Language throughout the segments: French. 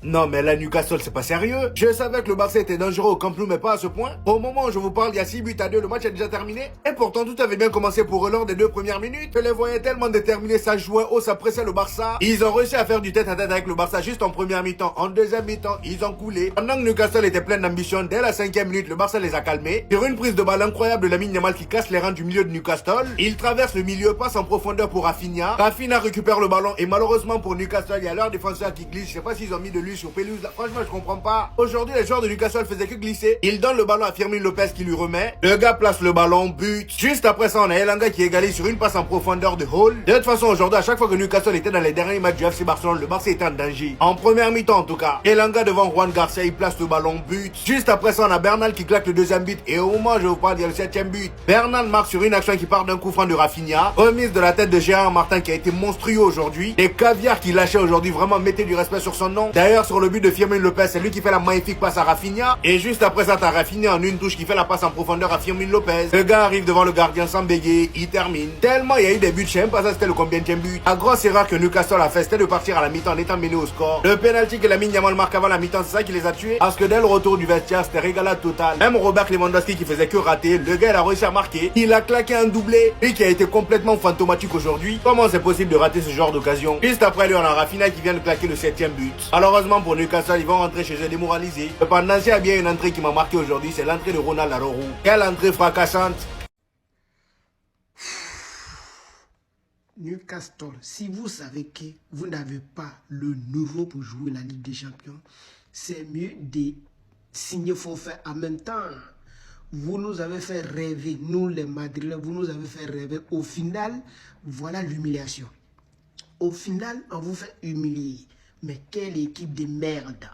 Non mais là Newcastle c'est pas sérieux. Je savais que le Barça était dangereux au Camp Nou mais pas à ce point. Au moment où je vous parle il y a 6 buts à 2, le match est déjà terminé. Et pourtant tout avait bien commencé pour eux lors des 2 premières minutes. Je les voyais tellement déterminés, ça jouait haut, ça pressait le Barça. Ils ont réussi à faire du tête à tête avec le Barça juste en première mi-temps. En deuxième mi-temps ils ont coulé. Pendant que Newcastle était plein d'ambition, dès la 5e minute le Barça les a calmés. Sur une prise de balle incroyable de Lamine Yamal qui casse les rangs du milieu de Newcastle. Il traverse le milieu, passe en profondeur pour Rafinha. Rafinha récupère le ballon et malheureusement pour Newcastle il y a leur défenseur qui glisse. Je sais pas s'ils ont mis de lui sur pelouse là. Franchement je comprends pas. Aujourd'hui les joueurs de Newcastle faisaient que glisser. Il donne le ballon à Firmino Lopez qui lui remet. Le gars place le ballon, but. Juste après ça on a Elanga qui égalise sur une passe en profondeur de Hall. De toute façon aujourd'hui à chaque fois que Newcastle était dans les derniers matchs du FC Barcelone, le Barça était en danger. En première mi-temps en tout cas. Elanga devant Juan Garcia, il place le ballon, but. Juste après ça on a Bernal qui claque le deuxième but. Et au moment où je vous parle il y a le 7e but. Bernal marque sur une action qui part d'un coup franc de Rafinha. Remise de la tête de Gérard Martin qui a été monstrueux aujourd'hui. Les caviars qui lâchaient aujourd'hui, vraiment mettez du respect sur son nom. D'ailleurs sur le but de Firmino Lopez, c'est lui qui fait la magnifique passe à Rafinha. Et juste après ça t'as Rafinha en une touche qui fait la passe en profondeur à Firmino Lopez. Le gars arrive devant le gardien sans bégayer, il termine. Tellement il y a eu des buts, je sais même pas ça c'était le combienième but. La grosse erreur que Newcastle a fait c'était de partir à la mi-temps en étant mené au score. Le penalty que Lamine Yamal marque avant la mi-temps, c'est ça qui les a tués. Parce que dès le retour du vestiaire c'était régalade totale. Même Robert Lewandowski qui faisait que rater, le gars il a réussi à marquer. Il a claqué un doublé, lui qui a été complètement fantomatique aujourd'hui. Comment c'est possible de rater ce genre d'occasion? Juste après lui on a Rafinha qui vient de claquer le 7e but. Malheureusement pour Newcastle ils vont rentrer chez eux démoralisés. Cependant s'il y a bien une entrée qui m'a marqué aujourd'hui, c'est l'entrée de Ronald Araujo. Quelle entrée fracassante. Newcastle, si vous savez que vous n'avez pas le niveau pour jouer la Ligue des Champions, c'est mieux de signer forfait en même temps. Vous nous avez fait rêver, nous les Madrilènes, vous nous avez fait rêver. Au final, voilà l'humiliation. Au final, on vous fait humilier. Mais quelle équipe de merde,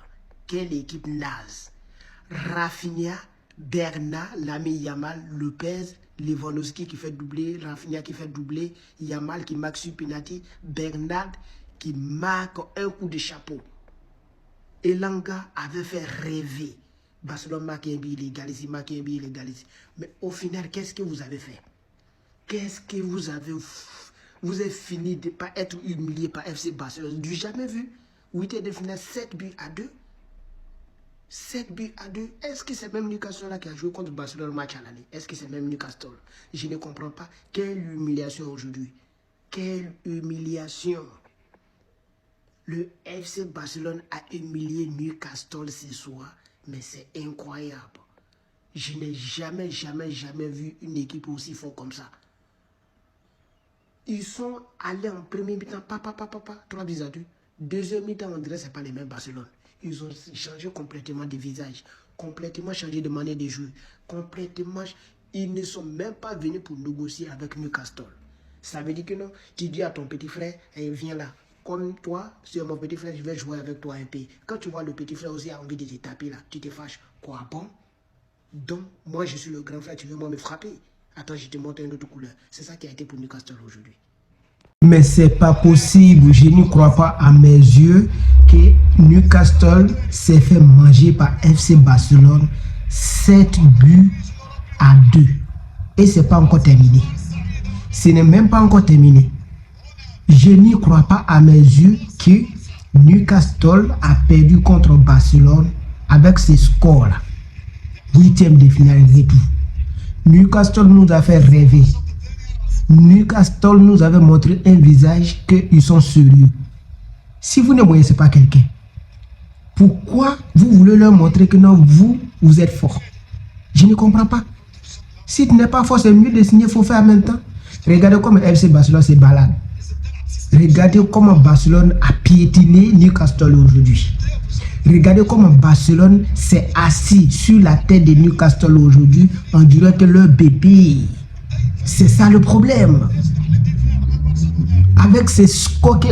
quelle équipe naze. Rafinha, Bernat, Lamine Yamal, Lopez, Lewandowski qui fait doubler, Rafinha qui fait doubler, Yamal qui marque sur penalty, Bernat qui marque un coup de chapeau. Elanga avait fait rêver. Barcelone marque un but, il égalise, marque un but, il égalise. Mais au final, qu'est-ce que vous avez fait? Qu'est-ce que vous avez... Vous avez fini de ne pas être humilié par FC Barcelone. Du jamais vu. 8 de finale, 7 buts à 2. 7 buts à 2. Est-ce que c'est même Newcastle là qui a joué contre Barcelone le match à l'année? Est-ce que c'est même Newcastle? Je ne comprends pas. Quelle humiliation aujourd'hui. Quelle humiliation. Le FC Barcelone a humilié Newcastle ce soir. Mais c'est incroyable. Je n'ai jamais vu une équipe aussi forte comme ça. Ils sont allés en premier mi-temps, 3 buts à 2. Deuxième mi-temps, on dirait que ce n'est pas les mêmes Barcelone. Ils ont changé complètement de visage, complètement changé de manière de jouer, complètement. Ils ne sont même pas venus pour négocier avec Newcastle. Ça veut dire que non, tu dis à ton petit frère, hey, viens là. Comme toi, sur mon petit frère, je vais jouer avec toi un peu. Quand tu vois le petit frère aussi a envie de te taper là, tu te fâches. Quoi bon? Donc, moi je suis le grand frère, tu veux moi me frapper? Attends, je te montre une autre couleur. C'est ça qui a été pour Newcastle aujourd'hui. Mais c'est pas possible. Je ne crois pas à mes yeux que Newcastle s'est fait manger par FC Barcelone 7 buts à 2. Et c'est pas encore terminé. Ce n'est même pas encore terminé. Je n'y crois pas à mes yeux que Newcastle a perdu contre Barcelone avec ce score-là. 8e de finale et tout. Newcastle nous a fait rêver. Newcastle nous avait montré un visage qu'ils sont sérieux. Si vous ne voyez pas quelqu'un, pourquoi vous voulez leur montrer que non, vous êtes fort? Je ne comprends pas. Si tu n'es pas fort, c'est mieux de signer forfait en même temps. Regardez comment FC Barcelone se balade. Regardez comment Barcelone a piétiné Newcastle aujourd'hui. Regardez comment Barcelone s'est assis sur la tête de Newcastle aujourd'hui. On dirait que leur bébé. C'est ça le problème. Avec ces scores que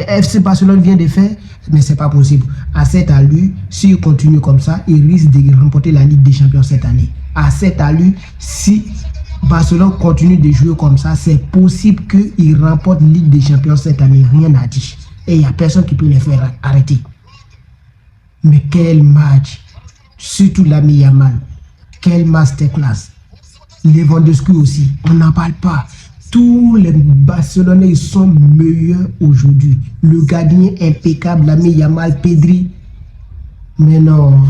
FC Barcelone vient de faire, mais c'est pas possible. À 7 à lui, s'il continue comme ça, il risque de remporter la Ligue des Champions cette année. À 7 à lui, si Barcelone continue de jouer comme ça, c'est possible qu'il remporte la Ligue des Champions cette année. Rien à dire. Et il n'y a personne qui peut les faire arrêter. Mais quel match! Surtout Lamine Yamal. Quel masterclass! Lewandowski aussi, on n'en parle pas. Tous les Barcelonais ils sont meilleurs aujourd'hui. Le gardien impeccable, l'ami Yamal, Pedri. Mais non,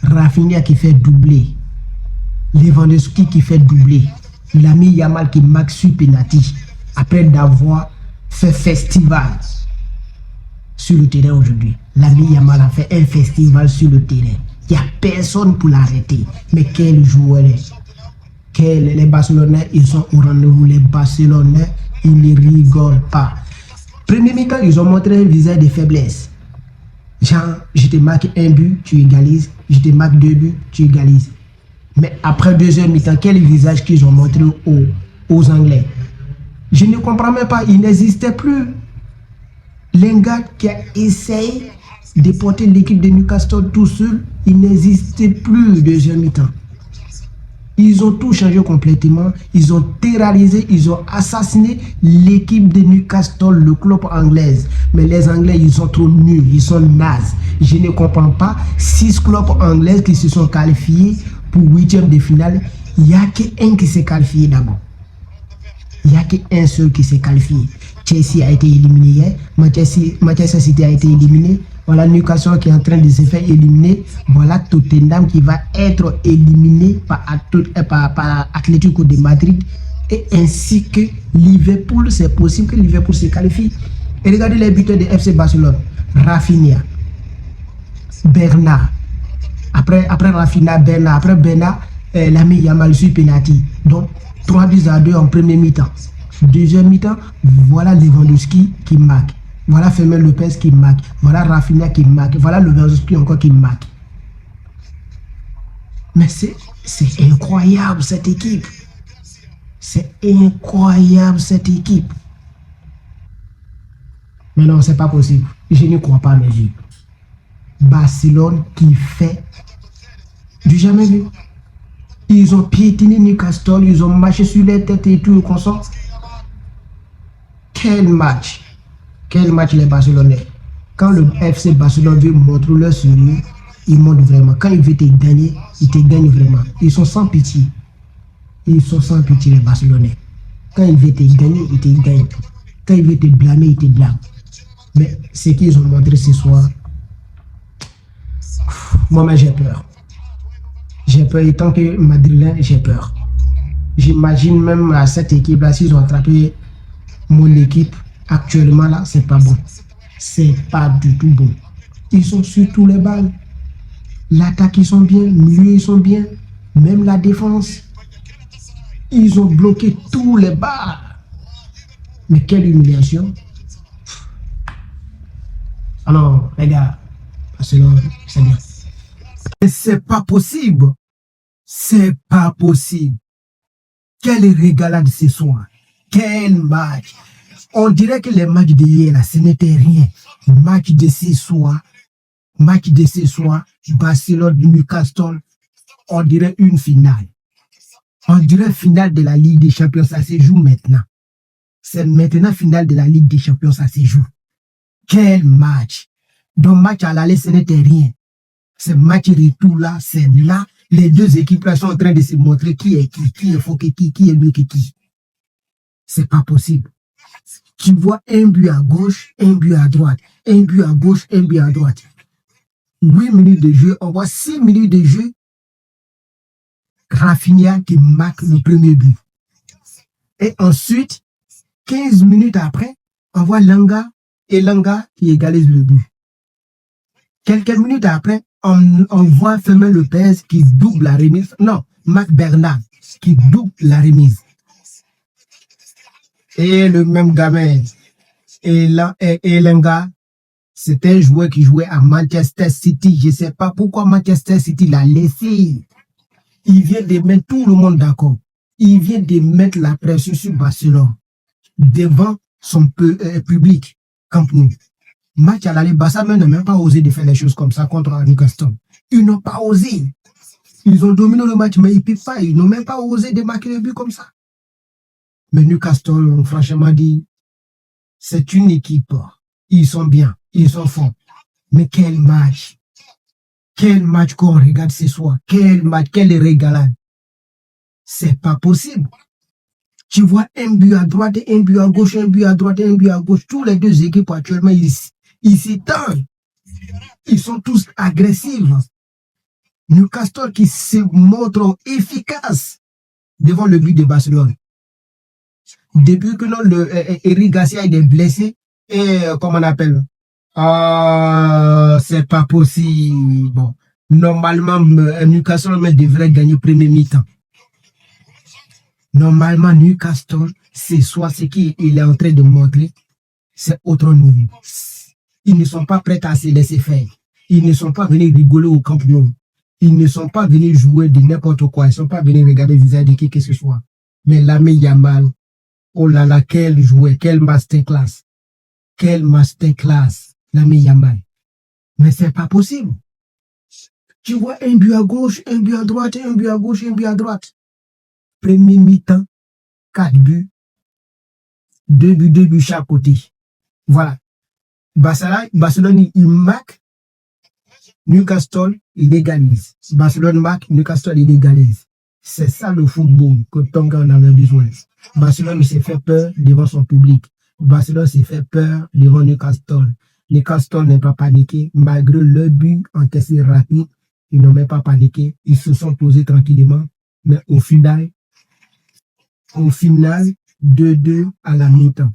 Rafinha qui fait doubler. Lewandowski qui fait doubler. L'ami Yamal qui marque sur penalty. Après d'avoir fait festival sur le terrain aujourd'hui. L'ami Yamal a fait un festival sur le terrain. Il n'y a personne pour l'arrêter. Mais quel joueur est. Les Barcelonais, ils sont au rendez-vous. Les Barcelonais, ils ne rigolent pas. Premier mi-temps, ils ont montré un visage de faiblesse. Genre, je te marque un but, tu égalises. Je te marque 2 buts, tu égalises. Mais après 2 heures mi-temps, quel visage qu'ils ont montré aux Anglais? Je ne comprends même pas, il n'existait plus. Lingard qui a essayé de porter l'équipe de Newcastle tout seul, il n'existait plus 2 heures mi-temps. Ils ont tout changé complètement. Ils ont terrorisé, ils ont assassiné l'équipe de Newcastle, le club anglais. Mais les Anglais, ils sont trop nuls, ils sont nazes. Je ne comprends pas. 6 clubs anglais qui se sont qualifiés pour 8e de finale. Il n'y a qu'un qui s'est qualifié d'abord. Il n'y a qu'un seul qui s'est qualifié. Chelsea a été éliminé hier. Manchester City a été éliminé. Voilà Newcastle qui est en train de se faire éliminer. Voilà Tottenham qui va être éliminé par Atlético de Madrid. Et ainsi que Liverpool, c'est possible que Liverpool se qualifie. Et regardez les buteurs de FC Barcelone. Rafinha, Bernat. Après Rafinha, Bernat. Après Bernat, l'ami Yamal sur penalty. Donc 3-2 en premier mi-temps. Deuxième mi-temps, voilà Lewandowski qui marque. Voilà Fermin Lopez qui marque. Voilà Rafinha qui marque. Voilà Lewandowski encore qui marque. Mais c'est incroyable cette équipe. C'est incroyable cette équipe. Mais non, c'est pas possible. Je ne crois pas à mes yeux. Barcelone qui fait du jamais vu. Ils ont piétiné Newcastle, ils ont marché sur les têtes et tout, comme ça. Quel match! Quel match les Barcelonais! Quand le FC Barcelone veut montrer leur sérieux, ils montrent vraiment. Quand ils veulent te gagner, ils te gagnent vraiment. Ils sont sans pitié. Ils sont sans pitié les Barcelonais. Quand ils veulent te gagner, ils te gagnent. Quand ils veulent te blâmer, ils te blâment. Mais ce qu'ils ont montré ce soir, moi-même j'ai peur. J'ai peur, et tant que Madrilène, j'ai peur. J'imagine même à cette équipe-là, s'ils ont attrapé mon équipe, actuellement là, c'est pas bon. C'est pas du tout bon. Ils sont sur tous les balles. L'attaque, ils sont bien. Le milieu, ils sont bien. Même la défense. Ils ont bloqué tous les balles. Mais quelle humiliation. Alors, les gars, c'est bien. C'est pas possible. C'est pas possible. Quelle régalade ce soir. Quel match. On dirait que les matchs d'hier, là, ce n'était rien. Match de ce soir, Barcelone, Newcastle, on dirait une finale. On dirait finale de la Ligue des Champions, ça se joue maintenant. C'est maintenant finale de la Ligue des Champions, ça se joue. Quel match. Donc match à l'aller, ce n'était rien. Ce match retour là, c'est là. Les deux équipes là sont en train de se montrer qui est faux que qui est mieux que qui. C'est pas possible. Tu vois un but à gauche, un but à droite. Un but à gauche, un but à droite. 8 minutes de jeu, on voit 6 minutes de jeu. Rafinha qui marque le premier but. Et ensuite, 15 minutes après, on voit Langa qui égalise le but. Quelques minutes après, on voit Fermin Lopez qui double la remise. Non, Marc Bernard qui double la remise. Et le même gamin, et Langa, c'était un joueur qui jouait à Manchester City. Je ne sais pas pourquoi Manchester City l'a laissé. Il vient de mettre tout le monde d'accord. Il vient de mettre la pression sur Barcelone devant son public. Camp Nou. Match à l'aller, Barça n'a même pas osé de faire des choses comme ça contre Newcastle. Ils n'ont pas osé. Ils ont dominé le match, mais ils ne peuvent pas. Ils n'ont même pas osé de marquer le but comme ça. Mais Newcastle, franchement dit, c'est une équipe. Ils sont bien, ils sont forts. Mais quel match! Quel match qu'on regarde ce soir! Quel match, quelle régalade! C'est pas possible. Tu vois un but à droite, un but à gauche, un but à droite, un but à gauche. Tous les deux équipes actuellement, ils s'étendent. Ils sont tous agressifs. Newcastle qui se montre efficace devant le but de Barcelone. Depuis que Eric Garcia est blessé, et comment on appelle, c'est pas possible. Bon, normalement, Newcastle devrait gagner premier mi-temps. Normalement, Newcastle, c'est soit ce qu'il est en train de montrer, c'est autre niveau. Ils ne sont pas prêts à se laisser faire. Ils ne sont pas venus rigoler au Camp Nou. Ils ne sont pas venus jouer de n'importe quoi. Ils ne sont pas venus regarder le visage de qui que ce soit. Mais Lamine Yamal, oh là là, quel joueur, quel masterclass. Quel masterclass, Lamine Yamal. Mais c'est pas possible. Tu vois un but à gauche, un but à droite, un but à gauche, un but à droite. Premier mi-temps, 4 buts. 2 buts chaque côté. Voilà. Barcelone, il marque. Newcastle, il égalise. Barcelone marque, Newcastle, il égalise. C'est ça le football que Tonga en avait besoin. Barcelone s'est fait peur devant son public. Barcelone s'est fait peur devant Newcastle. Newcastle n'est pas paniqué. Malgré le but encaissé rapide, ils n'ont même pas paniqué. Ils se sont posés tranquillement. Mais au final, 2-2 à la mi-temps.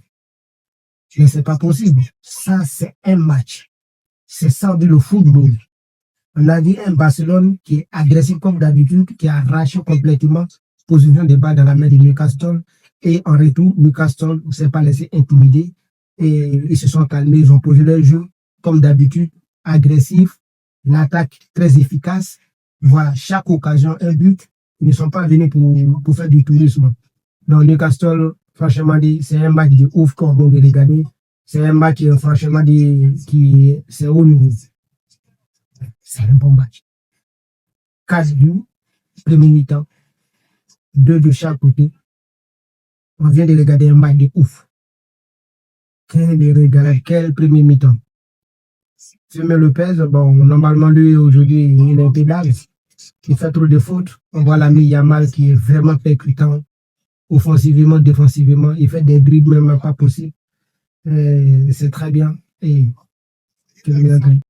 Mais c'est pas possible. Ça, c'est un match. C'est ça le football. On a dit un Barcelone qui est agressif comme d'habitude, qui a arraché complètement position de balle dans la main de Newcastle. Et en retour, Newcastle ne s'est pas laissé intimider. Et ils se sont calmés, ils ont posé leur jeu comme d'habitude, agressif, l'attaque très efficace. Voilà, chaque occasion, un but. Ils ne sont pas venus pour faire du tourisme. Donc Newcastle, franchement, c'est un match de ouf qu'on va regarder. C'est un match, franchement, c'est haut niveau. C'est un bon match. 4 buts, premier mi-temps, 2 de chaque côté. On vient de regarder un match de ouf. Quel premier mi-temps. Firmino Lopez, bon, normalement, lui, aujourd'hui, il est un pédale. Il fait trop de fautes. On voit l'ami Yamal qui est vraiment percutant, offensivement, défensivement. Il fait des dribbles même pas possibles. C'est très bien. Et que le meilleur gagne.